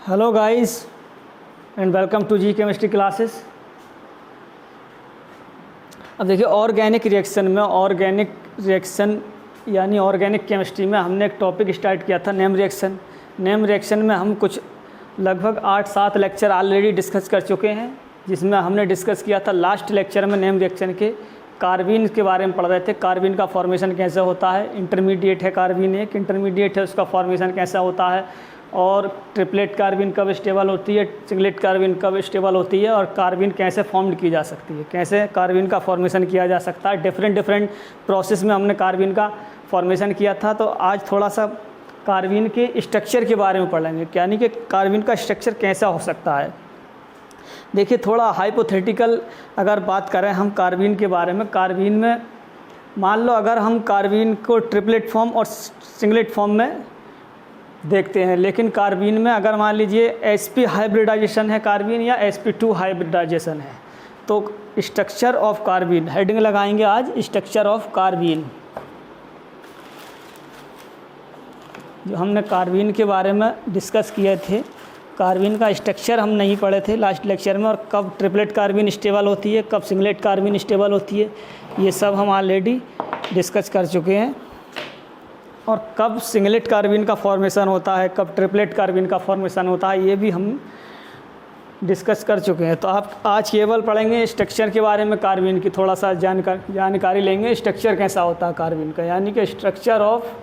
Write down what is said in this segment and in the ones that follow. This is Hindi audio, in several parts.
Hello guys and welcome to G chemistry classes. अब देखिए ऑर्गेनिक रिएक्शन यानी ऑर्गेनिक केमिस्ट्री में हमने एक टॉपिक स्टार्ट किया था नेम रिएक्शन में हम कुछ लगभग 8-7 लेक्चर ऑलरेडी डिस्कस कर चुके हैं, जिसमें हमने डिस्कस किया था लास्ट लेक्चर में नेम रिएक्शन के कार्बीन के बारे में पढ़ रहे थे। कार्बीन का फॉर्मेशन कैसे होता है, इंटरमीडिएट है कार्बीन, एक इंटरमीडिएट है, उसका फॉर्मेशन कैसा होता है, और ट्रिपलेट कार्बीन कब स्टेबल होती है, सिंगलेट कार्बीन कब स्टेबल होती है, और कार्बीन कैसे फॉर्म्ड की जा सकती है, कैसे कार्बीन का फॉर्मेशन किया जा सकता है। डिफरेंट प्रोसेस में हमने कार्बीन का फॉर्मेशन किया था। तो आज थोड़ा सा कार्बीन के स्ट्रक्चर के बारे में पढ़ेंगे, यानी कि कार्बीन का स्ट्रक्चर कैसा हो सकता है। देखिए थोड़ा हाइपोथेटिकल अगर बात करें हम कार्बीन के बारे में, कार्बीन में मान लो अगर हम कार्बीन को ट्रिपलेट फॉर्म और सिंगलेट फॉर्म में देखते हैं, लेकिन कार्बीन में अगर मान लीजिए sp हाइब्रिडाइजेशन है कार्बीन या sp2 हाइब्रिडाइजेशन है, तो स्ट्रक्चर ऑफ कार्बीन हेडिंग लगाएंगे आज स्ट्रक्चर ऑफ कार्बीन। जो हमने कार्बीन के बारे में डिस्कस किए थे, कार्बीन का स्ट्रक्चर हम नहीं पढ़े थे लास्ट लेक्चर में, और कब ट्रिपलेट कार्बीन स्टेबल होती है, कब सिंगलेट कार्बीन स्टेबल होती है, ये सब हम ऑलरेडी डिस्कस कर चुके हैं। और कब सिंगलेट कार्बीन का फॉर्मेशन होता है, कब ट्रिपलेट कार्बीन का फॉर्मेशन होता है, ये भी हम डिस्कस कर चुके हैं। तो आप आज केवल पढ़ेंगे स्ट्रक्चर के बारे में, कार्बीन की थोड़ा सा जानकारी लेंगे, स्ट्रक्चर कैसा होता है कार्बीन का, यानी कि स्ट्रक्चर ऑफ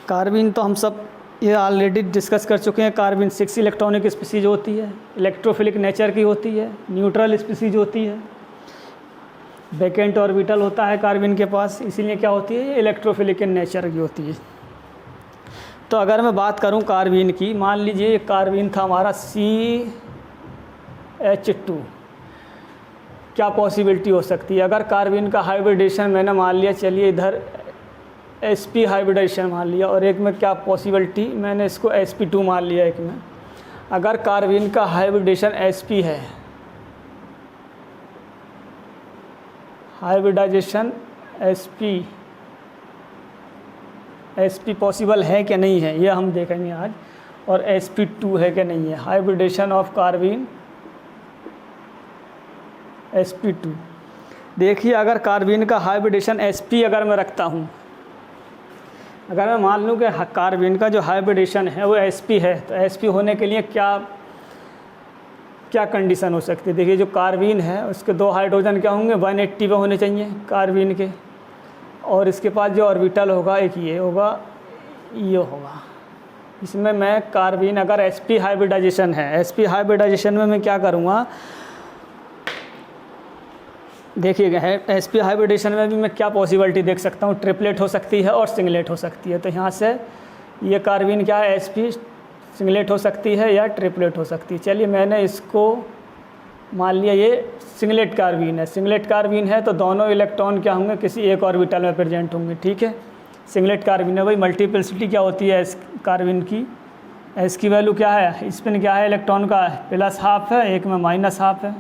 कार्बीन तो हम सब ये ऑलरेडी डिस्कस कर चुके हैं। कार्बीन 6 इलेक्ट्रॉनिक स्पीसीज होती है, इलेक्ट्रोफिलिक नेचर की होती है, न्यूट्रल स्पीसीज होती है, वैकेंट ऑर्बिटल होता है कार्बीन के पास, इसीलिए क्या होती है, इलेक्ट्रोफिलिक नेचर की होती है। तो अगर मैं बात करूं कार्बीन की, मान लीजिए कार्बीन था हमारा CH2, क्या पॉसिबिलिटी हो सकती है अगर कार्बीन का हाइब्रिडेशन मैंने मान लिया, चलिए इधर sp हाइब्रिडेशन मान लिया, और एक में क्या पॉसिबिलिटी, मैंने इसको sp2 मान लिया एक में। अगर कार्बीन का हाइब्रिडेशन sp है, हाइब्रिडाइजेशन sp पॉसिबल है कि नहीं है, ये हम देखेंगे आज, और sp2 है कि नहीं है, हाइब्रिडेशन ऑफ कार्बीन sp2। देखिए अगर कार्बीन का हाइब्रिडेशन sp अगर मैं रखता हूँ, अगर मैं मान लूँ कि कार्बीन का जो हाइब्रिडेशन है वो sp है, तो sp होने के लिए क्या कंडीशन हो सकती है। देखिए जो कार्बीन है उसके 2 हाइड्रोजन क्या होंगे, 180 पे होने चाहिए कार्बीन के, और इसके पास जो ऑर्बिटल होगा एक ये होगा, ये होगा। इसमें मैं कार्बीन अगर sp हाइब्रिडाइजेशन है, sp हाइब्रिडाइजेशन में मैं क्या करूँगा, देखिएगा sp हाइब्रिडेशन में भी मैं क्या पॉसिबिलिटी देख सकता हूँ, ट्रिपलेट हो सकती है और सिंगलेट हो सकती है। तो यहाँ से ये कार्बीन क्या है, sp सिंगलेट हो सकती है या ट्रिपलेट हो सकती है। चलिए मैंने इसको मान लिया ये सिंगलेट कार्बीन है, तो दोनों इलेक्ट्रॉन क्या होंगे, किसी एक ऑर्बिटल में प्रेजेंट होंगे, ठीक है। सिंगलेट कार्बीन है, भाई मल्टीप्लिसिटी क्या होती है कार्बीन की, s की वैल्यू क्या है, स्पिन क्या है इलेक्ट्रॉन का, +½ है, एक में -½ है,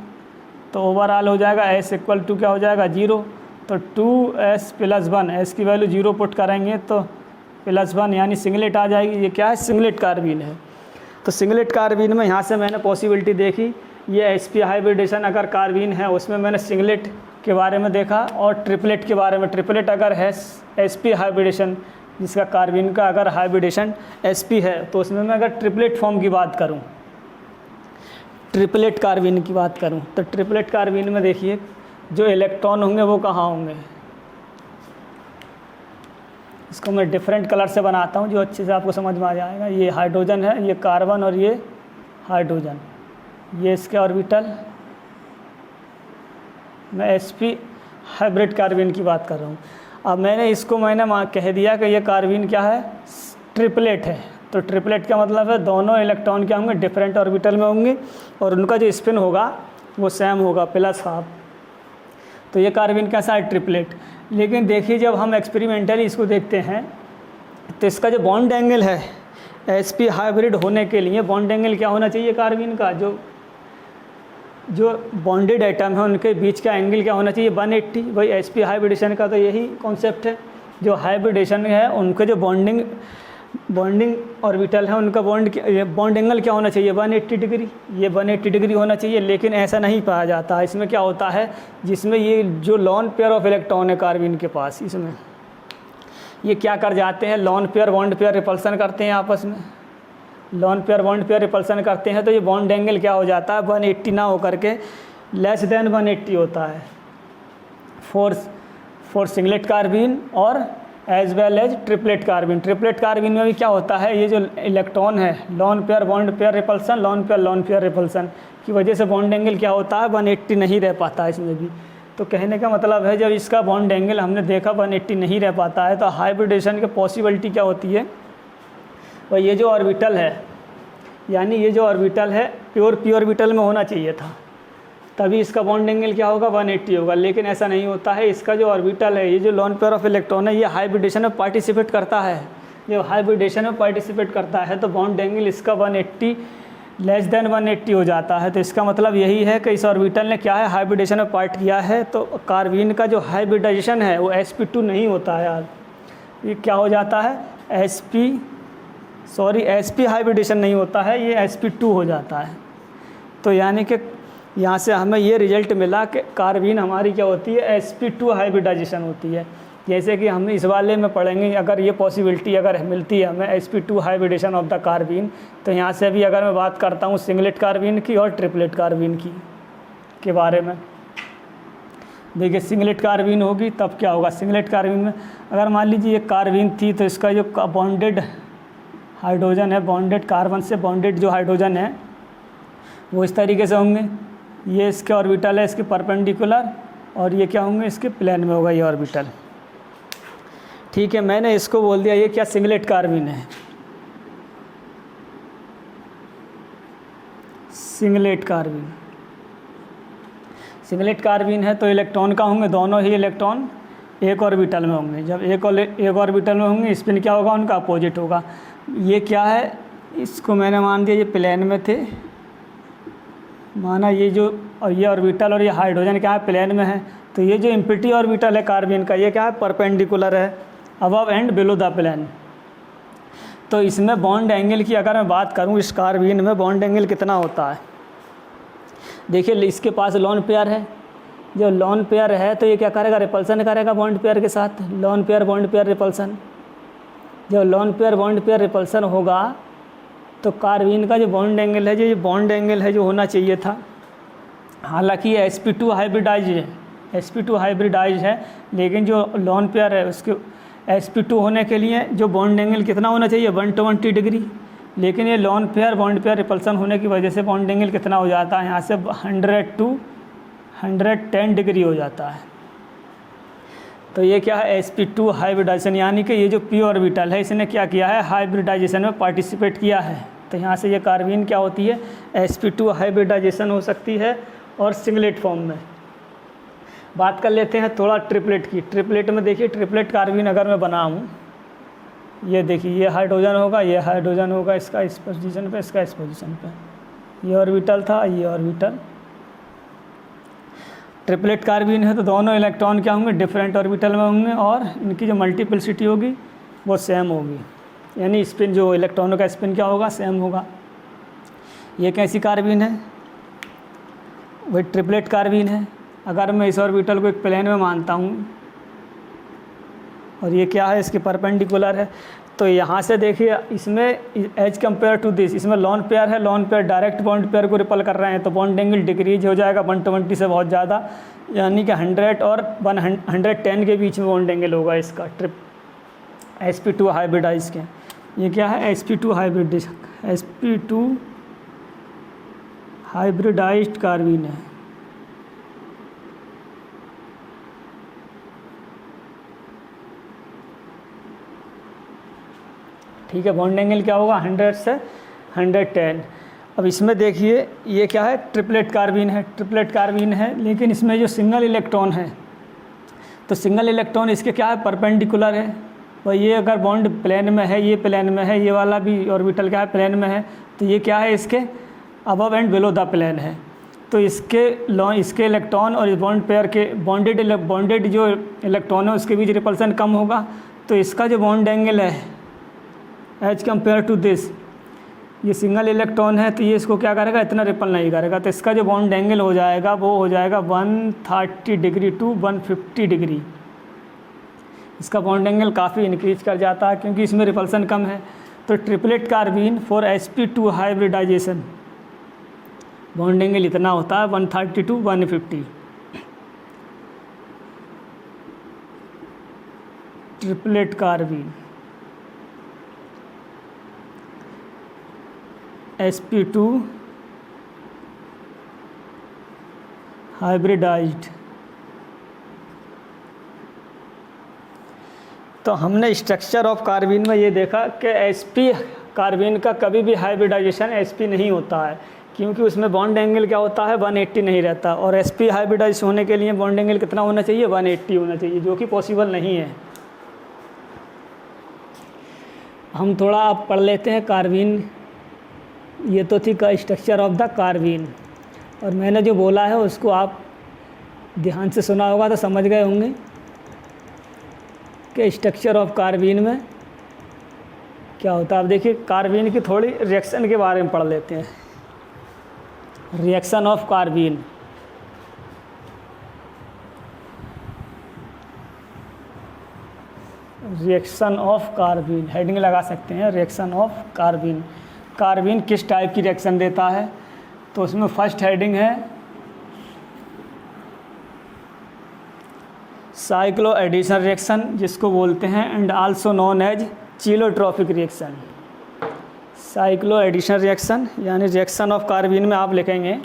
तो ओवरऑल हो जाएगा s = क्या हो जाएगा, 0। तो 2s + 1, s की वैल्यू 0 पुट करेंगे तो +1 यानी सिंगलेट आ जाएगी। ये क्या है, सिंगलेट कार्बीन है। तो सिंगलेट कार्बीन में यहाँ से मैंने पॉसिबिलिटी देखी, ये sp हाइब्रिडेशन अगर कार्बीन है उसमें मैंने सिंगलेट के बारे में देखा, और ट्रिपलेट के बारे में, ट्रिपलेट अगर है sp हाइब्रिडेशन, जिसका कार्बीन का अगर हाइब्रिडेशन sp है, तो उसमें मैं अगर ट्रिपलेट फॉर्म की बात करूँ, ट्रिपलेट कार्बीन की बात करूं, तो ट्रिपलेट कार्बीन में देखिए जो इलेक्ट्रॉन होंगे वो कहाँ होंगे, इसको मैं डिफरेंट कलर से बनाता हूं जो अच्छे से आपको समझ में आ जाएगा। ये हाइड्रोजन है, ये कार्बन और ये हाइड्रोजन, ये इसके ऑर्बिटल, मैं sp हाइब्रिड कार्बीन की बात कर रहा हूँ। अब मैंने कह दिया कि ये कार्बीन क्या है, ट्रिपलेट है। तो ट्रिपलेट का मतलब है दोनों इलेक्ट्रॉन क्या होंगे, डिफरेंट ऑर्बिटल में होंगे, और उनका जो स्पिन होगा वो सेम होगा, +½ तो ये कार्बीन कैसा है, ट्रिपलेट। लेकिन देखिए जब हम एक्सपेरिमेंटली इसको देखते हैं, तो इसका जो बॉन्ड एंगल है sp हाइब्रिड होने के लिए, बॉन्ड एंगल क्या होना चाहिए कार्बीन का, जो जो बॉन्डेड एटम है उनके बीच का एंगल क्या होना चाहिए 180। वही sp हाइब्रिडेशन का तो यही कॉन्सेप्ट है। जो हाइब्रिडेशन है उनके जो बॉन्डिंग ऑर्बिटल है उनका बॉन्ड एंगल क्या होना चाहिए 180 डिग्री। ये 180 डिग्री होना चाहिए, लेकिन ऐसा नहीं पाया जाता। इसमें क्या होता है, जिसमें ये जो लॉन पेयर ऑफ इलेक्ट्रॉन है कार्बन के पास, इसमें ये क्या कर जाते हैं, lawn pair bond pair repulsion करते हैं आपस में। Lawn pair bond pair repulsion करते हैं तो ये बॉन्ड एंगल क्या हो जाता है 180 ना होकर के लेस देन 180 होता है फॉर सिंगलेट कार्बन और as well as triplet carbon. Triplet carbon में भी क्या होता है, ये जो इलेक्ट्रॉन है lone pair bond pair repulsion, lone pair repulsion की वजह से बॉन्ड एंगल क्या होता है 180 नहीं रह पाता है इसमें भी। तो कहने का मतलब है जब इसका बॉन्ड एंगल हमने देखा 180 नहीं रह पाता है तो हाइब्रिडेशन की पॉसिबिलिटी क्या होती है, और ये जो ऑर्बिटल है, यानी ये जो ऑर्बिटल है प्योर पी ऑर्बिटल में होना चाहिए था, तभी इसका बॉन्ड एंगल क्या होगा 180 होगा। लेकिन ऐसा नहीं होता है। इसका जो ऑर्बिटल है, ये जो लॉन पेयर ऑफ इलेक्ट्रॉन है, ये हाइब्रिडेशन में पार्टिसिपेट करता है। जब हाइब्रिडेशन में पार्टिसिपेट करता है तो बॉन्ड एंगल इसका 180 लेस देन 180 हो जाता है। तो इसका मतलब यही है कि इस ऑर्बिटल ने क्या है हाइब्रिडेशन में पार्ट किया है। तो कार्बन का जो हाइब्रिडाइजेशन है वो sp2 नहीं होता है यार, ये क्या हो जाता है sp हाइब्रिडेशन नहीं होता है, ये sp2 हो जाता है। तो यानी कि यहाँ से हमें ये रिजल्ट मिला कि कार्बन हमारी क्या होती है sp2 हाइब्रिडाइजेशन होती है। जैसे कि हम इस वाले में पढ़ेंगे, अगर ये पॉसिबिलिटी अगर मिलती है हमें sp2 hybridisation of the carbon, तो यहाँ से भी अगर मैं बात करता हूँ सिंगलेट कार्बन की और ट्रिपलेट कार्बन की के बारे में, देखिए सिंगलेट कार्बन होगी तब क्या होगा। सिंगलेट कार्बन में अगर मान लीजिए एक कार्बन थी तो इसका जो बॉन्डेड हाइड्रोजन है, बॉन्डेड कार्बन से बॉन्डेड जो हाइड्रोजन है वो इस तरीके से होंगे। ये इसके ऑर्बिटल है इसके परपेंडिकुलर, और ये क्या होंगे इसके प्लेन में होगा ये ऑर्बिटल। ठीक है, मैंने इसको बोल दिया ये क्या सिंगलेट कार्बन है, सिंगलेट कार्बन है। तो इलेक्ट्रॉन का होंगे, दोनों ही इलेक्ट्रॉन एक ऑर्बिटल में होंगे। जब एक ऑर्बिटल में होंगे स्पिन क्या होगा उनका अपोजिट होगा। ये क्या है, इसको मैंने मान दिया ये प्लेन में थे, माना ये जो और ये ऑर्बिटल और ये हाइड्रोजन क्या है प्लेन में है। तो ये जो एम्प्टी ऑर्बिटल है कार्बन का, ये क्या है परपेंडिकुलर है above and below the plane. तो इसमें बॉन्ड एंगल की अगर मैं बात करूं, इस कार्बन में बॉन्ड एंगल कितना होता है, देखिए इसके पास लॉन पेयर है। जो लॉन पेयर है तो ये क्या करेगा रिपल्सन करेगा बॉन्ड पेयर के साथ, lone pair bond pair repulsion. जब lone pair bond pair repulsion होगा तो कार्बन का जो बॉन्ड एंगल है, जो बॉन्ड एंगल है जो होना चाहिए था, हालांकि ये sp2 हाइब्रिडाइज है, sp2 हाइब्रिडाइज है, लेकिन जो लॉन पेयर है उसके sp2 होने के लिए जो बॉन्ड एंगल कितना होना चाहिए 120 डिग्री। लेकिन ये lawn pair bond pair repulsion होने की वजह से बॉन्ड एंगल कितना हो जाता है यहाँ से 100 to 110 डिग्री हो जाता है। तो ये क्या है sp2 हाइब्रिडाइजेशन, यानी कि ये जो p ऑर्बिटल है इसने क्या किया है हाइब्रिडाइजेशन में पार्टिसिपेट किया है। तो यहाँ से ये कार्बन क्या होती है sp2 हाइब्रिडाइजेशन हो सकती है और सिंगलेट फॉर्म में। बात कर लेते हैं थोड़ा ट्रिपलेट की। ट्रिपलेट में देखिए ट्रिपलेट कार्बन अगर मैं बनाऊँ, ये देखिए ये हाइड्रोजन होगा, ये हाइड्रोजन होगा इसका इस पोजीशन पे, इसका इस पोजीशन पे, ये ऑर्बिटल था, ये ऑर्बिटल। ट्रिपलेट कार्बन है तो दोनों इलेक्ट्रॉन क्या होंगे डिफरेंट ऑर्बिटल में होंगे और इनकी जो मल्टीप्लिसिटी होगी वो सेम होगी, यानी स्पिन जो इलेक्ट्रॉनों का स्पिन क्या होगा सेम होगा। ये कैसी कार्बन है, वही ट्रिपलेट कार्बन है। अगर मैं इस ऑर्बिटल को एक प्लेन में मानता हूँ और ये क्या है इसके परपेंडिकुलर है, तो यहाँ से देखिए इसमें एज कम्पेयर टू दिस, इसमें लॉन पेयर है, lone pair direct bond pair को रिपल कर रहे हैं, तो बॉन्ड एंगल डिक्रीज हो जाएगा 120 से बहुत ज़्यादा, यानी कि 100 और 110 के बीच में बॉन्ड एंगल होगा इसका sp2 हाइब्रिडाइज के। ये क्या है sp2 हाइब्रिडाइज्ड कार्बन है। ठीक है, बॉन्ड एंगल क्या होगा 100 से 110। अब इसमें देखिए ये क्या है ट्रिपलेट कार्बन है, ट्रिपलेट कार्बन है, लेकिन इसमें जो सिंगल इलेक्ट्रॉन है तो सिंगल इलेक्ट्रॉन इसके क्या है परपेंडिकुलर है। और ये अगर बॉन्ड प्लेन में है, ये प्लेन में है, ये वाला भी ऑर्बिटल क्या है प्लेन में है, तो ये क्या है इसके above and below the plane है। तो इसके इलेक्ट्रॉन और इस बॉन्ड पेयर के बॉन्डेड जो इलेक्ट्रॉन है उसके बीच रिपल्सन कम होगा, तो इसका जो बॉन्ड एंगल है एज कम्पेयर टू दिस, ये सिंगल इलेक्ट्रॉन है तो ये इसको क्या करेगा, इतना रिपल नहीं करेगा, तो इसका जो बॉन्ड एंगल हो जाएगा वो हो जाएगा 130 डिग्री टू 150 डिग्री। इसका बॉन्ड एंगल काफ़ी इंक्रीज कर जाता है क्योंकि इसमें रिपल्सन कम है। तो triplet carbene for sp2 hybridization bond angle इतना होता है 130 to 150। Triplet carbene sp2 hybridised. तो हमने स्ट्रक्चर ऑफ कार्बीन में ये देखा कि sp कार्बीन का कभी भी हाइब्रिडाइजेशन sp नहीं होता है क्योंकि उसमें बॉन्ड एंगल क्या होता है 180 नहीं रहता, और sp हाइब्रिडाइज होने के लिए बॉन्ड एंगल कितना होना चाहिए 180 होना चाहिए, जो कि पॉसिबल नहीं है। हम थोड़ा अब पढ़ लेते हैं कार्बीन। ये तो थी का स्ट्रक्चर ऑफ द कार्बीन, और मैंने जो बोला है उसको आप ध्यान से सुना होगा तो समझ गए होंगे कि स्ट्रक्चर ऑफ कार्बीन में क्या होता है। अब देखिए कार्बीन की थोड़ी रिएक्शन के बारे में पढ़ लेते हैं। Reaction of carbene, reaction of carbene heading लगा सकते हैं, रिएक्शन ऑफ कार्बीन। कार्बीन किस टाइप की रिएक्शन देता है, तो उसमें फर्स्ट हेडिंग है साइक्लो एडिशन रिएक्शन, जिसको बोलते हैं and also known as cheletropic reaction. Cyclo addition reaction यानी रिएक्शन ऑफ कार्बीन में आप लिखेंगे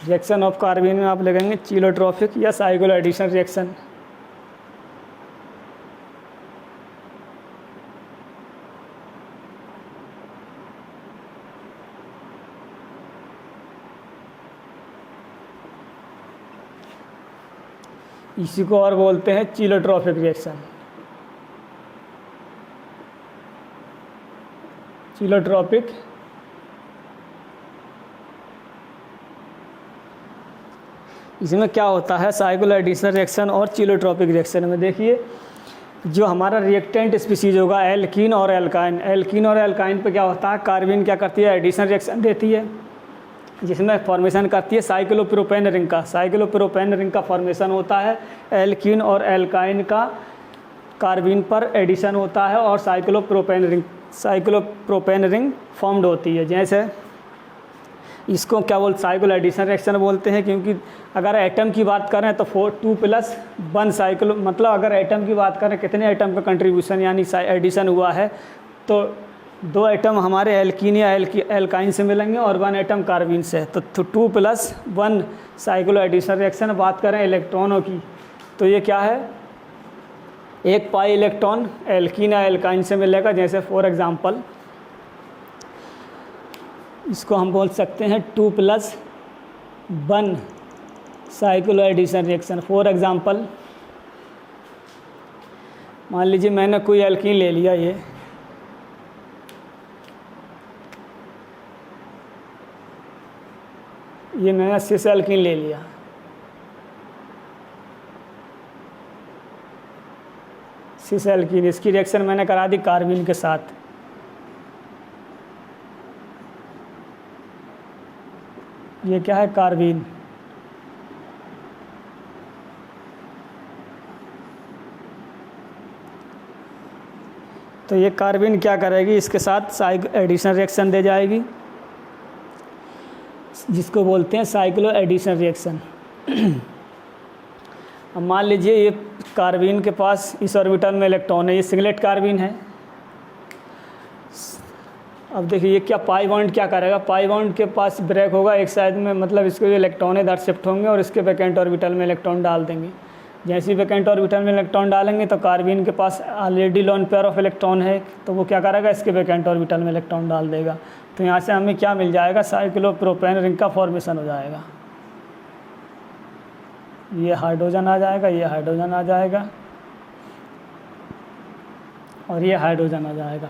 रिएक्शन ऑफ कार्बीन में आप लिखेंगे चीलोट्रॉपिक या साइक्लो एडिशन रिएक्शन। इसी को और बोलते हैं चीलोट्रॉपिक रिएक्शन। चीलोट्रॉपिक इसमें क्या होता है साइक्लो एडिशन रिएक्शन और चीलोट्रॉपिक रिएक्शन में, देखिए जो हमारा रिएक्टेंट स्पीसीज होगा एल्कीन और एल्काइन, एल्कीन और एल्काइन पे क्या होता है, कार्बीन क्या करती है एडिशन रिएक्शन देती है जिसमें फॉर्मेशन करती है साइक्लोप्रोपेन रिंग का। साइक्लोप्रोपेन रिंग का फॉर्मेशन होता है, एल्कीन और एल्काइन का कार्बीन पर एडिशन होता है और साइक्लोप्रोपेन रिंग फॉर्म्ड होती है। जैसे इसको क्या बोलते साइक्लो एडिशन रिएक्शन बोलते हैं, क्योंकि अगर एटम की बात करें तो 2+1 साइक्लो, मतलब अगर एटम की बात करें कितने एटम का कंट्रीब्यूशन यानी एडिशन हुआ है, तो 2 एटम हमारे एल्कीन या एल्काइन से मिलेंगे और 1 एटम कार्बीन से, तो 2+1 साइक्लो एडिशन रिएक्शन। बात करें इलेक्ट्रॉनों की तो ये क्या है, 1 पाई इलेक्ट्रॉन एल्कीन या एल्काइन से मिलेगा। जैसे फॉर एग्ज़ाम्पल इसको हम बोल सकते हैं 2+1 cyclo addition reaction. For example मान लीजिए मैंने कोई एल्कीन ले लिया, ये मैंने सिस एल्कीन ले लिया, सिस एल्कीन, इसकी रिएक्शन मैंने करा दी कार्बीन के साथ। ये क्या है कार्बीन, तो ये कार्बीन क्या करेगी, इसके साथ एडिशन रिएक्शन दे जाएगी जिसको बोलते हैं साइक्लो एडिशन रिएक्शन। अब मान लीजिए ये कार्बीन के पास इस ऑर्बिटल में इलेक्ट्रॉन है, ये सिंगलेट कार्बीन है। अब देखिए ये क्या पाई बॉन्ड क्या करेगा, पाई बॉन्ड के पास ब्रेक होगा एक साइड में, मतलब इसको ये इलेक्ट्रॉन इधर शिफ्ट होंगे और इसके वैकेंट ऑर्बिटल में इलेक्ट्रॉन डाल देंगे। जैसे ही वैकेंट ऑर्बिटल में इलेक्ट्रॉन डालेंगे तो कार्बीन के पास already lone pair of electron है, तो वो क्या करेगा इसके वैकेंट ऑर्बिटल में इलेक्ट्रॉन डाल देगा। तो यहाँ से हमें क्या मिल जाएगा, साइक्लोप्रोपेन रिंग का फॉर्मेशन हो जाएगा। ये हाइड्रोजन आ जाएगा, ये हाइड्रोजन आ जाएगा और ये हाइड्रोजन आ जाएगा।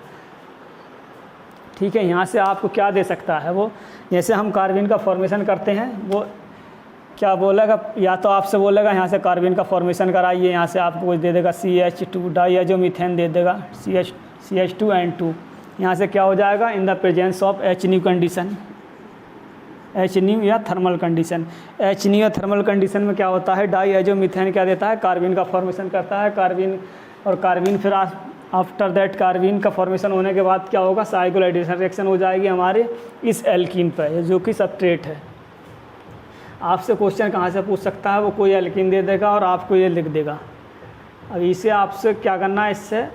ठीक है, यहाँ से आपको क्या दे सकता है वो, जैसे हम कार्बन का फॉर्मेशन करते हैं वो क्या बोलेगा, या तो आपसे बोलेगा यहाँ से कार्बन का फॉर्मेशन कराइए, यहाँ से आपको कुछ दे देगा CH2 डाइएजोमीथेन दे देगा, CH2N2। यहाँ से क्या हो जाएगा, इन the presence of H new condition, H new या थर्मल कंडीशन। H न्यू या थर्मल कंडीशन में क्या होता है, डाइएजोमीथेन क्या देता है, कार्बन का फॉर्मेशन करता है। कार्बन फिर आफ्टर दैट कार्बन का फॉर्मेशन होने के बाद क्या होगा, साइक्लोहाइड्रेशन रिएक्शन हो जाएगी हमारे इस एल्कीन पर, जो कि सबस्ट्रेट है। आपसे क्वेश्चन कहाँ से पूछ सकता है, वो कोई एल्कीन दे देगा और आपको ये लिख देगा। अब इसे आपसे क्या करना है, इससे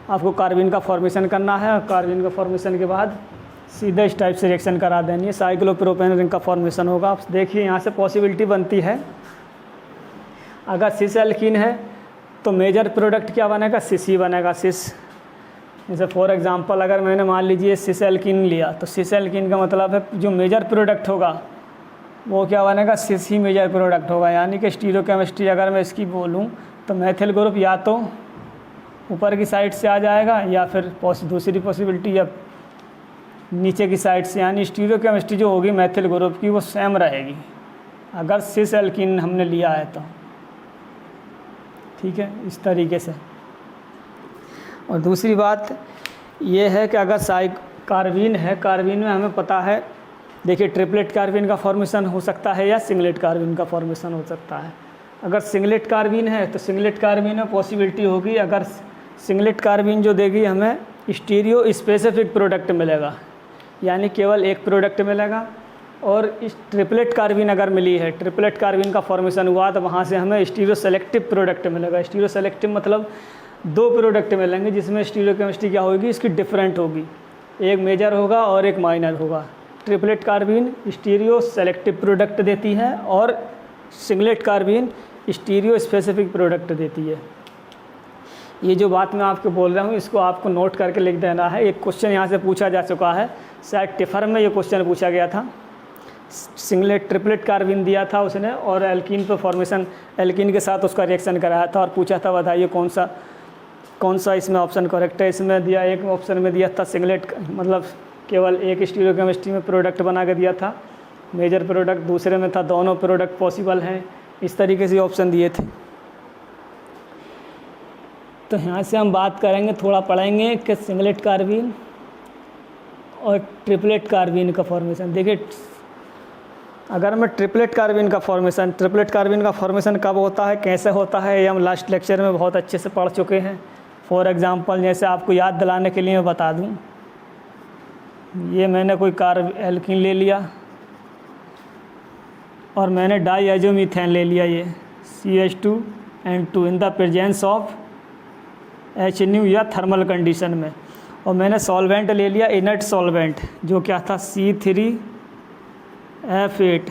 आपको कार्बन का फॉर्मेशन करना है और कार्बन का फॉर्मेशन के बाद सीधे इस टाइप से रिएक्शन करा देनी है, साइक्लोप्रोपेन रिंग का फॉर्मेशन होगा। आप देखिए यहाँ से पॉसिबिलिटी बनती है, अगर सिस एल्कीन है तो मेजर प्रोडक्ट क्या बनेगा, सिस ही बनेगा, सिस। जैसे फॉर एग्जांपल अगर मैंने मान लीजिए सिस एल्कीन लिया, तो सिस एल्कीन का मतलब है जो मेजर प्रोडक्ट होगा वो क्या बनेगा, सिस ही मेजर प्रोडक्ट होगा। यानी कि स्टीरियोकेमिस्ट्री अगर मैं इसकी बोलूँ तो मैथिल ग्रुप या तो ऊपर की साइड से आ जाएगा या फिर दूसरी पॉसिबिलिटी या नीचे की साइड से, यानी स्टीरियोकेमिस्ट्री जो होगी मैथिल ग्रुप की वो सेम रहेगी अगर सिस एल्कीन हमने लिया है तो। ठीक है, इस तरीके से। और दूसरी बात ये है कि अगर कार्बन है, कार्बन में हमें पता है, देखिए ट्रिपलेट कार्बन का फॉर्मेशन हो सकता है या सिंगलेट कार्बन का फॉर्मेशन हो सकता है। अगर सिंगलेट कार्बन है तो सिंगलेट कार्बन में पॉसिबिलिटी होगी, अगर सिंगलेट कार्बन जो देगी हमें स्टीरियो स्पेसिफिक प्रोडक्ट मिलेगा, यानी केवल एक प्रोडक्ट मिलेगा। और इस ट्रिपलेट कार्बन अगर मिली है, ट्रिपलेट कार्बन का फॉर्मेशन हुआ तो वहाँ से हमें स्टीरियो सेलेक्टिव प्रोडक्ट मिलेगा। स्टीरियो सेलेक्टिव मतलब दो प्रोडक्ट मिलेंगे जिसमें स्टीरियोकेमिस्ट्री क्या होगी, इसकी डिफरेंट होगी, एक मेजर होगा और एक माइनर होगा। Triplet carbon stereo selective product देती है और singlet carbon stereo specific product देती है। ये जो बात मैं आपको बोल रहा हूँ इसको आपको नोट करके लिख देना है। एक क्वेश्चन यहाँ से पूछा जा चुका है, शायद टिफर में ये क्वेश्चन पूछा गया था। सिंगलेट ट्रिपलेट कार्बन दिया था उसने और एल्कीन पे फॉर्मेशन, एल्कीन के साथ उसका रिएक्शन कराया था और पूछा था बताइए कौन सा इसमें ऑप्शन करेक्ट है। इसमें दिया, एक ऑप्शन में दिया था सिंगलेट, मतलब केवल एक स्टीरियोकेमिस्ट्री में प्रोडक्ट बना के दिया था मेजर प्रोडक्ट, दूसरे में था दोनों प्रोडक्ट पॉसिबल हैं, इस तरीके से ऑप्शन दिए थे। तो यहाँ से हम बात करेंगे, थोड़ा पढ़ेंगे कि सिंगलेट कार्बन और ट्रिपलेट कार्बन का फॉर्मेशन। देखिए अगर मैं ट्रिपलेट कार्बन का फॉर्मेशन कब होता है, कैसे होता है, ये हम लास्ट लेक्चर में बहुत अच्छे से पढ़ चुके हैं। फॉर एग्ज़ाम्पल जैसे आपको याद दिलाने के लिए मैं बता दूं, ये मैंने कोई एल्कीन ले लिया और मैंने डाइएजोमीथेन ले लिया, ये CH2N2 in the presence of H new या थर्मल कंडीशन में, और मैंने सॉल्वेंट ले लिया, इनर्ट सॉल्वेंट, जो क्या था C3F8।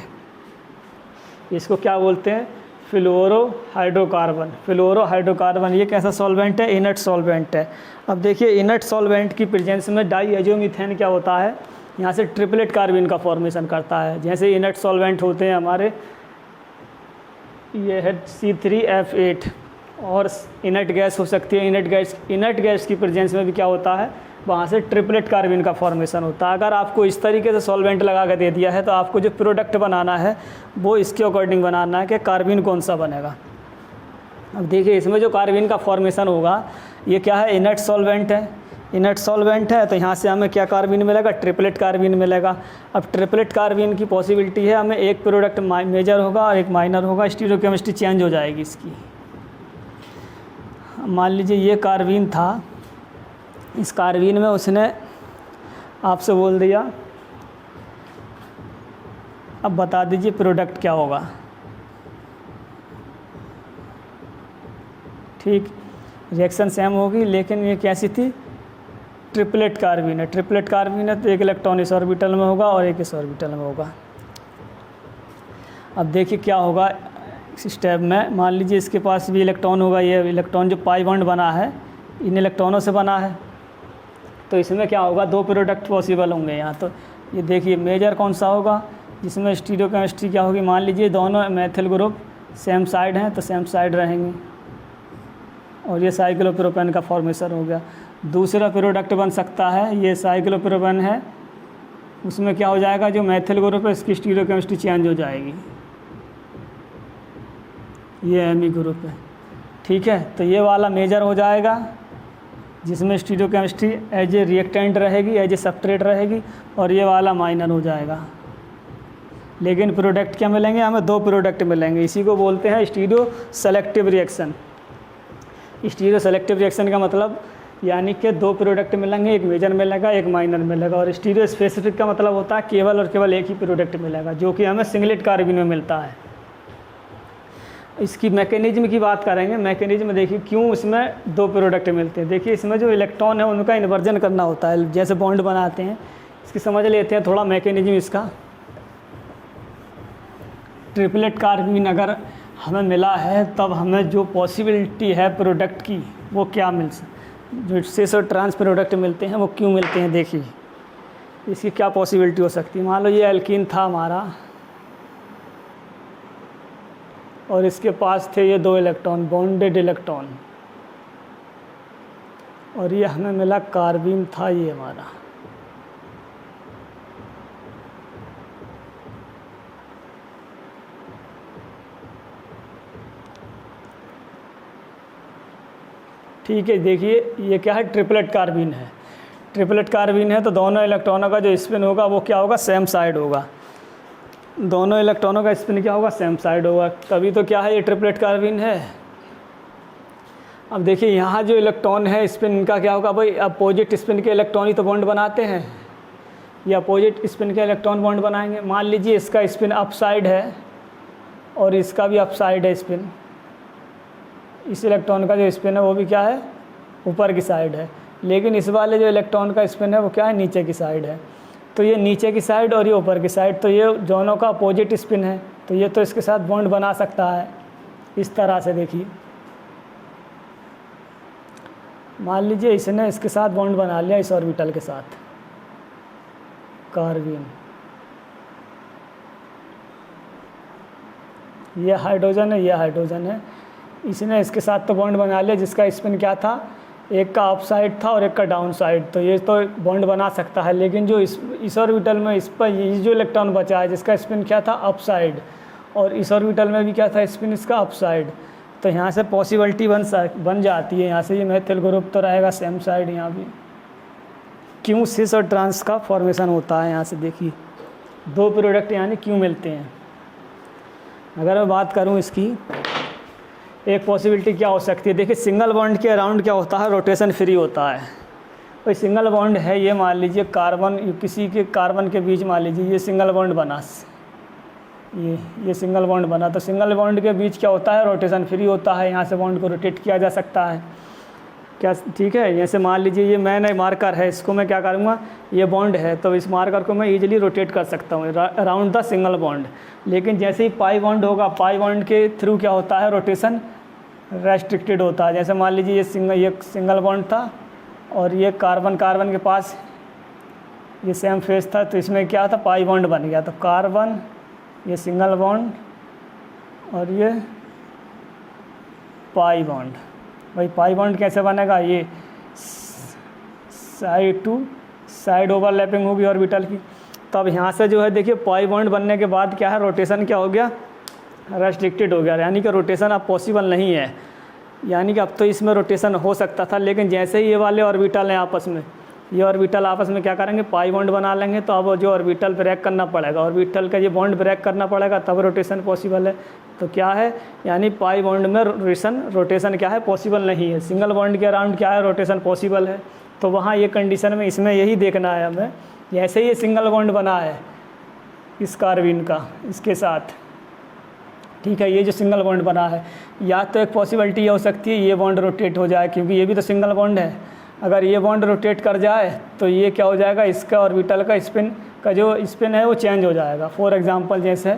इसको क्या बोलते हैं, फ्लोरोहाइड्रोकार्बन। ये कैसा सॉल्वेंट है, इनर्ट सॉल्वेंट है। अब देखिए इनर्ट सॉल्वेंट की प्रेजेंस में डाइएजोमीथेन क्या होता है, यहाँ से ट्रिपलेट कार्बन का फॉर्मेशन करता है। जैसे इनर्ट सॉल्वेंट होते हैं हमारे, ये है C3F8, और इनर्ट गैस हो सकती है, इनर्ट गैस की प्रेजेंस में भी क्या होता है, वहाँ से ट्रिपलेट कार्बन का फॉर्मेशन होता है। अगर आपको इस तरीके से सॉल्वेंट लगा कर दे दिया है तो आपको जो प्रोडक्ट बनाना है वो इसके अकॉर्डिंग बनाना है कि कार्बन कौन सा बनेगा। अब देखिए इसमें जो कार्बन का फॉर्मेशन होगा ये क्या है, इनर्ट सॉल्वेंट है, तो यहाँ से हमें क्या कार्बन मिलेगा, ट्रिपलेट कार्बन मिलेगा। अब ट्रिपलेट कार्बन की पॉसिबिलिटी है, हमें एक प्रोडक्ट मेजर होगा और एक माइनर होगा, स्टीरियोकेमिस्ट्री चेंज हो जाएगी इसकी। मान लीजिए ये कार्बन था, इस कार्बन में उसने आपसे बोल दिया अब बता दीजिए प्रोडक्ट क्या होगा। ठीक, रिएक्शन सेम होगी, लेकिन ये कैसी थी, ट्रिपलेट कार्बन है। ट्रिपलेट कार्बन है तो एक इलेक्ट्रॉन इस ऑर्बिटल में होगा और एक इस ऑर्बिटल में होगा। अब देखिए क्या होगा इस स्टेप में, मान लीजिए इसके पास भी इलेक्ट्रॉन होगा, ये इलेक्ट्रॉन जो पाई बॉन्ड बना है इन इलेक्ट्रॉनों से बना है, तो इसमें क्या होगा, दो प्रोडक्ट पॉसिबल होंगे यहाँ। तो ये देखिए मेजर कौन सा होगा, जिसमें स्टीरियोकेमिस्ट्री क्या होगी, मान लीजिए दोनों मैथिल ग्रुप सेम साइड हैं तो सेम साइड रहेंगे, और ये साइक्लोप्रोपेन का फॉर्मेशन हो गया। दूसरा प्रोडक्ट बन सकता है, ये साइक्लोप्रोपेन है, उसमें क्या हो जाएगा, जो मैथिल ग्रुप है इसकी स्टीरियोकेमिस्ट्री चेंज हो जाएगी, ये एमी ग्रुप है। ठीक है, तो ये वाला मेजर हो जाएगा जिसमें स्टीरियोकेमिस्ट्री एज ए रिएक्टेंट रहेगी, एज ए सबस्ट्रेट रहेगी, और ये वाला माइनर हो जाएगा। लेकिन प्रोडक्ट क्या मिलेंगे हमें, 2 प्रोडक्ट मिलेंगे। इसी को बोलते हैं stereo selective reaction. Stereo selective reaction का मतलब यानी कि 2 प्रोडक्ट मिलेंगे, एक मेजर मिलेगा, एक माइनर मिलेगा। और स्टीरियो स्पेसिफिक का मतलब होता है केवल और केवल एक ही प्रोडक्ट मिलेगा, जो कि हमें सिंगलेट कार्बन में मिलता है। इसकी मैकेनिज्म की बात करेंगे। मैकेनिज्म देखिए क्यों इसमें 2 प्रोडक्ट मिलते हैं। देखिए इसमें जो इलेक्ट्रॉन है उनका इन्वर्जन करना होता है, जैसे बॉन्ड बनाते हैं। इसकी समझ लेते हैं थोड़ा मैकेनिज्म इसका। ट्रिपलेट कार्बन अगर हमें मिला है तब हमें जो पॉसिबिलिटी है प्रोडक्ट की वो क्या मिल सकती, जो सिस और ट्रांस प्रोडक्ट मिलते हैं वो क्यों मिलते हैं। देखिए इसकी क्या पॉसिबिलिटी हो सकती है। मान लो ये एल्कीन था हमारा और इसके पास थे ये 2 इलेक्ट्रॉन, बॉन्डेड इलेक्ट्रॉन, और ये हमें मिला कार्बन था ये हमारा। ठीक है, देखिए ये क्या है, ट्रिपलेट कार्बन है। ट्रिपलेट कार्बन है तो दोनों इलेक्ट्रॉनों का जो स्पिन होगा वो क्या होगा, सेम साइड होगा। दोनों इलेक्ट्रॉनों का स्पिन क्या होगा, सेम साइड होगा। तभी तो क्या है, ये ट्रिपलेट कार्बन है। अब देखिए यहाँ जो इलेक्ट्रॉन है स्पिन इनका क्या होगा भाई, अपोजिट स्पिन के इलेक्ट्रॉन ही तो बॉन्ड बनाते हैं, ये अपोजिट स्पिन के इलेक्ट्रॉन बॉन्ड बनाएंगे। मान लीजिए इसका स्पिन अप साइड है और इसका भी अप साइड है स्पिन, इस इलेक्ट्रॉन का जो स्पिन है वो भी क्या है, ऊपर की साइड है। लेकिन इस वाले जो इलेक्ट्रॉन का स्पिन है वो क्या है, नीचे की साइड है। तो ये नीचे की साइड और ये ऊपर की साइड, तो ये दोनों का अपोजिट स्पिन है, तो ये तो इसके साथ बॉन्ड बना सकता है इस तरह से। देखिए मान लीजिए इसने इसके साथ बॉन्ड बना लिया, इस ऑर्बिटल के साथ कार्बन, ये हाइड्रोजन है, ये हाइड्रोजन है। इसने इसके साथ तो बॉन्ड बना लिया जिसका स्पिन क्या था, एक का अप साइड था और एक का डाउन साइड, तो ये तो बॉन्ड बना सकता है। लेकिन जो इस ऑर्बिटल में इस पर ये जो इलेक्ट्रॉन बचा है जिसका स्पिन क्या था, अप साइड, और इस ऑर्बिटल में भी क्या था, स्पिन इसका अप साइड, तो यहाँ से पॉसिबिलिटी बन जाती है। यहाँ से ये मैथिल ग्रुप तो रहेगा सेम साइड, यहाँ भी क्यों सिस और ट्रांस का फॉर्मेशन होता है। यहाँ से देखिए 2 प्रोडक्ट यानी क्यों मिलते हैं। अगर मैं बात करूँ इसकी, एक पॉसिबिलिटी क्या हो सकती है, देखिए सिंगल बॉन्ड के अराउंड क्या होता है, रोटेशन फ्री होता है। कोई सिंगल बॉन्ड है, ये मान लीजिए कार्बन, किसी के कार्बन के बीच मान लीजिए ये सिंगल बॉन्ड बना, ये सिंगल बॉन्ड बना, तो सिंगल बॉन्ड के बीच क्या होता है, रोटेशन फ्री होता है। यहाँ से बॉन्ड को रोटेट किया जा सकता है क्या, ठीक है। जैसे मान लीजिए ये मैंने मार्कर है, इसको मैं क्या करूँगा, ये बॉन्ड है तो इस मार्कर को मैं इजीली रोटेट कर सकता हूँ अराउंड द सिंगल बॉन्ड। लेकिन जैसे ही पाई बॉन्ड होगा, पाई बॉन्ड के थ्रू क्या होता है, रोटेशन रेस्ट्रिक्टेड होता है। जैसे मान लीजिए ये सिंगल बॉन्ड था और ये कार्बन के पास ये सेम फेस था, तो इसमें क्या था, पाई बॉन्ड बन गया। तो कार्बन, ये सिंगल बॉन्ड और ये पाई बॉन्ड। भाई पाई बॉन्ड कैसे बनेगा, ये साइड टू साइड ओवरलैपिंग होगी ऑर्बिटल की। तब यहाँ से जो है देखिए पाई बॉन्ड बनने के बाद क्या है, रोटेशन क्या हो गया, रेस्ट्रिक्टेड हो गया, यानी कि रोटेशन अब पॉसिबल नहीं है। यानी कि अब तो इसमें रोटेशन हो सकता था, लेकिन जैसे ही ये वाले ऑर्बिटल हैं आपस में, ये ऑर्बिटल आपस में क्या करेंगे, पाई बॉन्ड बना लेंगे, तो अब जो ऑर्बिटल ब्रेक करना पड़ेगा, ऑर्बिटल का ये बॉन्ड ब्रेक करना पड़ेगा, तब रोटेशन पॉसिबल है। तो क्या है, यानी पाई बॉन्ड में रोटेशन क्या है, पॉसिबल नहीं है। सिंगल बॉन्ड के अराउंड क्या है, रोटेशन पॉसिबल है। तो वहाँ ये कंडीशन में इसमें यही देखना है हमें, जैसे ये सिंगल बॉन्ड बना है इस कार्बन का इसके साथ, ठीक है, ये जो सिंगल बॉन्ड बना है, या तो एक पॉसिबिलिटी ये हो सकती है ये बॉन्ड रोटेट हो जाए, क्योंकि ये भी तो सिंगल बॉन्ड है। अगर ये बॉन्ड रोटेट कर जाए तो ये क्या हो जाएगा, इसका ऑर्बिटल का स्पिन का जो स्पिन है वो चेंज हो जाएगा। फॉर एग्जांपल जैसे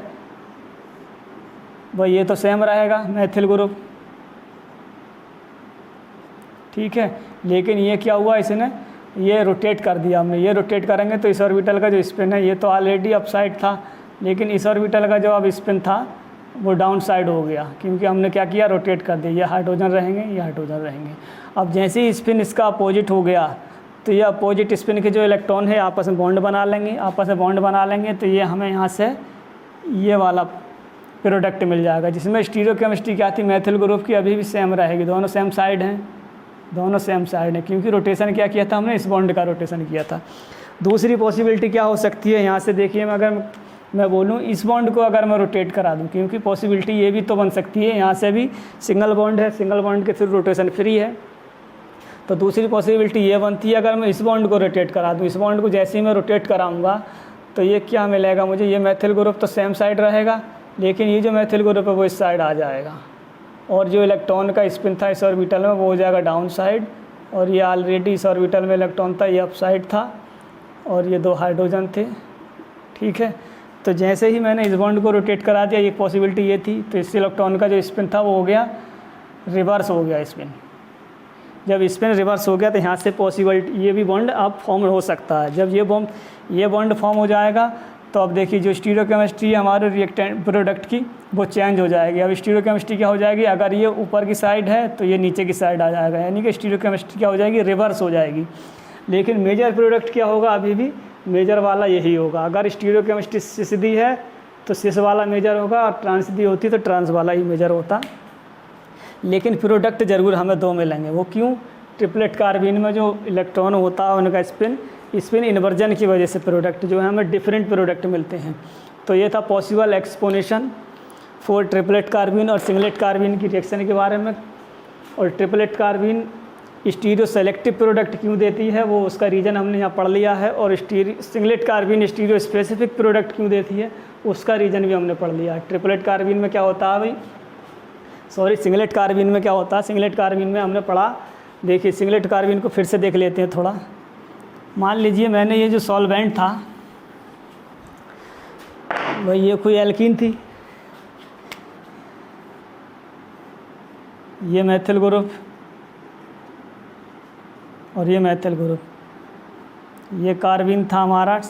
भाई ये तो सेम रहेगा मैथिल ग्रुप, ठीक है, लेकिन ये क्या हुआ, इसने ये रोटेट कर दिया हमने। ये रोटेट करेंगे तो इस ऑर्बिटल का जो स्पिन है ये तो ऑलरेडी अपसाइड था, लेकिन इस ऑर्बिटल का जो अब स्पिन था वो डाउन साइड हो गया, क्योंकि हमने क्या किया, रोटेट कर दिया। ये हाइड्रोजन रहेंगे, ये हाइड्रोजन रहेंगे। अब जैसे ही स्पिन इसका अपोजिट हो गया, तो ये अपोजिट स्पिन के जो इलेक्ट्रॉन है आपस में बॉन्ड बना लेंगे, आपस में बॉन्ड बना लेंगे, तो ये हमें यहाँ से ये वाला प्रोडक्ट मिल जाएगा, जिसमें स्टीरियोकेमिस्ट्री क्या थी, मेथिल ग्रुप की अभी भी सेम रहेगी, दोनों सेम साइड हैं, दोनों सेम साइड हैं, क्योंकि रोटेशन क्या किया था हमने, इस बॉन्ड का रोटेशन किया था। दूसरी पॉसिबिलिटी क्या हो सकती है, यहाँ से देखिए, अगर मैं बोलूँ इस बॉन्ड को अगर मैं रोटेट करा दूँ, क्योंकि पॉसिबिलिटी ये भी तो बन सकती है, यहाँ से भी सिंगल बॉन्ड है, सिंगल बॉन्ड के थ्रू रोटेशन फ्री है, तो दूसरी पॉसिबिलिटी ये बनती है अगर मैं इस बॉन्ड को रोटेट करा दूँ, इस बॉन्ड को जैसे ही मैं रोटेट कराऊँगा तो ये क्या मिलेगा मुझे, ये मेथिल ग्रुप तो सेम साइड रहेगा, लेकिन ये जो मेथिल ग्रुप है वो इस साइड आ जाएगा, और जो इलेक्ट्रॉन का स्पिन था इस ऑर्बिटल में वो हो जाएगा डाउन साइड, और ये ऑलरेडी इस ऑर्बिटल में इलेक्ट्रॉन था, ये अप साइड था, और ये दो हाइड्रोजन थे। ठीक है, तो जैसे ही मैंने इस बॉन्ड को रोटेट करा दिया, एक पॉसिबिलिटी ये थी, तो इस इलेक्ट्रॉन का जो स्पिन था वो हो गया रिवर्स हो गया स्पिन। जब स्पिन रिवर्स हो गया तो यहाँ से पॉसिबिलिटी ये भी बॉन्ड अब फॉर्म हो सकता है। जब ये बॉन्ड फॉर्म हो जाएगा तो अब देखिए जो स्टीरियोकेमिस्ट्री है हमारे रिएक्टेंट प्रोडक्ट की वो चेंज हो जाएगी। अब स्टीरियोकेमिस्ट्री क्या हो जाएगी, अगर ये ऊपर की साइड है तो ये नीचे की साइड आ जाएगा, यानी कि स्टीरियोकेमिस्ट्री क्या हो जाएगी, रिवर्स हो जाएगी। लेकिन मेजर प्रोडक्ट क्या होगा, अभी भी मेजर वाला यही होगा। अगर स्टीरियोकेमिस्ट्री सीधी है तो सिस वाला मेजर होगा, और ट्रांस सीधी होती तो ट्रांस वाला ही मेजर होता। लेकिन प्रोडक्ट ज़रूर हमें दो मिलेंगे। वो क्यों, ट्रिपलेट कार्बीन में जो इलेक्ट्रॉन होता है उनका स्पिन इन्वर्जन की वजह से प्रोडक्ट जो है हमें डिफरेंट प्रोडक्ट मिलते हैं। तो ये था पॉसिबल एक्सपोनेशन फॉर ट्रिपलेट कार्बीन और सिंगलेट कार्बीन की रिएक्शन के बारे में। और triplet carbene stereo selective product क्यों देती है वो उसका रीज़न हमने यहाँ पढ़ लिया है। और singlet carbene stereo specific product क्यों देती है उसका रीज़न भी हमने पढ़ लिया है। ट्रिपलेट कार्बीन में क्या होता है भाई, सिंगलेट कार्बीन में क्या होता है, सिंगलेट कार्बीन में हमने पढ़ा, देखिए सिंगलेट कार्बीन को फिर से देख लेते हैं थोड़ा। मान लीजिए मैंने ये जो सॉल्वेंट था भाई, ये कोई एल्कीन थी, ये मेथिल ग्रुप और ये मेथिल ग्रुप, ये कार्बीन था हमारा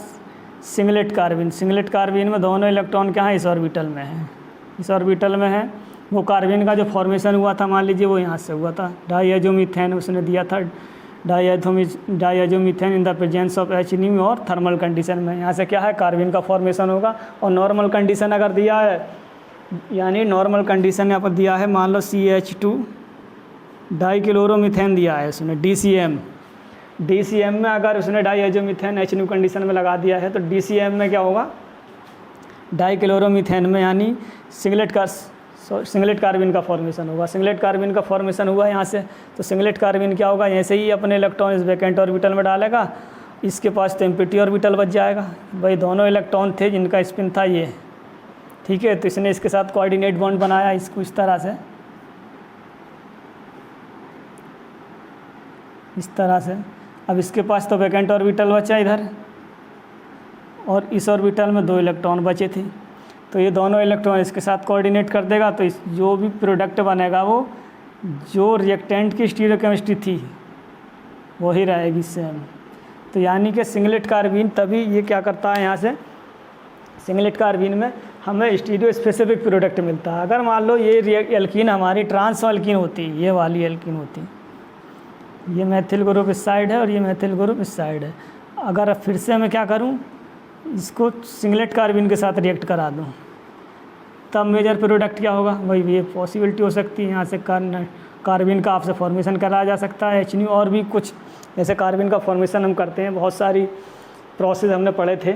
सिंगलेट कार्बीन। सिंगलेट कार्बीन में दोनों इलेक्ट्रॉन क्या है, इस ऑर्बिटल में है, इस ऑर्बिटल में है। वो कार्बीन का जो फॉर्मेशन हुआ था मान लीजिए वो यहाँ से हुआ था, डाईएजोमीथेन उसने दिया था, diazomethane in the presence of H और थर्मल कंडीशन में। यहाँ से क्या है, कार्बीन का फॉर्मेशन होगा। और नॉर्मल कंडीशन अगर दिया है, यानी नॉर्मल कंडीशन यहाँ पर दिया है, मान लो CH2 डाईक्लोरोमीथेन दिया है उसने, DCM में अगर उसने डाईएजोमीथेन H कंडीशन में लगा दिया है तो DCM में क्या होगा, डाईक्लोरोमीथेन में, यानी सिंगलेट कार्बीन का फॉर्मेशन होगा। सिंगलेट कार्बीन का फॉर्मेशन हुआ यहाँ से, तो सिंगलेट कार्बीन क्या होगा, ऐसे ही अपने इलेक्ट्रॉन इस वैकेंट ऑर्बिटल में डालेगा, इसके पास तो एम्प्टी ऑर्बिटल बच जाएगा। भाई दोनों इलेक्ट्रॉन थे जिनका स्पिन था ये, ठीक है, तो इसने इसके साथ कोऑर्डिनेट बॉन्ड बनाया इसको इस तरह से, इस तरह से। अब इसके पास तो वैकेंट ऑर्बिटल बचा इधर, और इस ऑर्बिटल में दो इलेक्ट्रॉन बचे थे, तो ये दोनों इलेक्ट्रॉन इसके साथ कोऑर्डिनेट कर देगा, तो इस जो भी प्रोडक्ट बनेगा वो जो रिएक्टेंट की स्टीरियोकेमिस्ट्री थी वही रहेगी सेम। तो यानी कि सिंगलेट कार्बीन तभी ये क्या करता है, यहाँ से सिंगलेट कार्बीन में हमें स्टीरियो स्पेसिफिक प्रोडक्ट मिलता है। अगर मान लो ये एल्कीन हमारी ट्रांस एल्कीन होती, ये वाली एल्कीन होती, ये मेथिल ग्रुप इस साइड है और ये मेथिल ग्रुप इस साइड है, अगर फिर से मैं क्या करूँ, इसको सिंगलेट कार्बीन के साथ रिएक्ट करा दूँ, तब मेजर प्रोडक्ट क्या होगा, वही ये पॉसिबिलिटी हो सकती है। यहाँ से कार्बीन का आपसे फॉर्मेशन कराया जा सकता है HNO, और भी कुछ जैसे कार्बीन का फॉर्मेशन हम करते हैं, बहुत सारी प्रोसेस हमने पढ़े थे,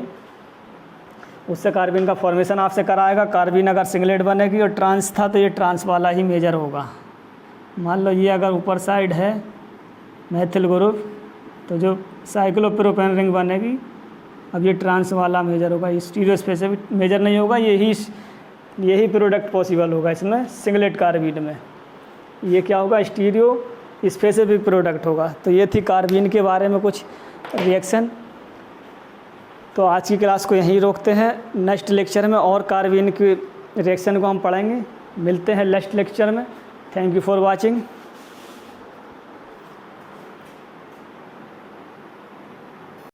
उससे कार्बीन का फॉर्मेशन आपसे कराएगा। कार्बीन अगर सिंगलेट बनेगी और ट्रांस था तो ये ट्रांस वाला ही मेजर होगा। मान लो ये अगर ऊपर साइड है मेथिल ग्रुप, तो जो साइक्लोप्रोपेन रिंग बनेगी, अब ये ट्रांस वाला मेजर होगा, स्टीरियो स्पेसिफिक मेजर नहीं होगा, यही प्रोडक्ट पॉसिबल होगा इसमें सिंगलेट कार्बीन में। ये क्या होगा, स्टीरियो स्पेसिफिक प्रोडक्ट होगा। तो ये थी कार्बीन के बारे में कुछ रिएक्शन। तो आज की क्लास को यहीं रोकते हैं, नेक्स्ट लेक्चर में और कार्बीन की रिएक्शन को हम पढ़ेंगे। मिलते हैं नेक्स्ट लेक्चर में। Thank you for watching.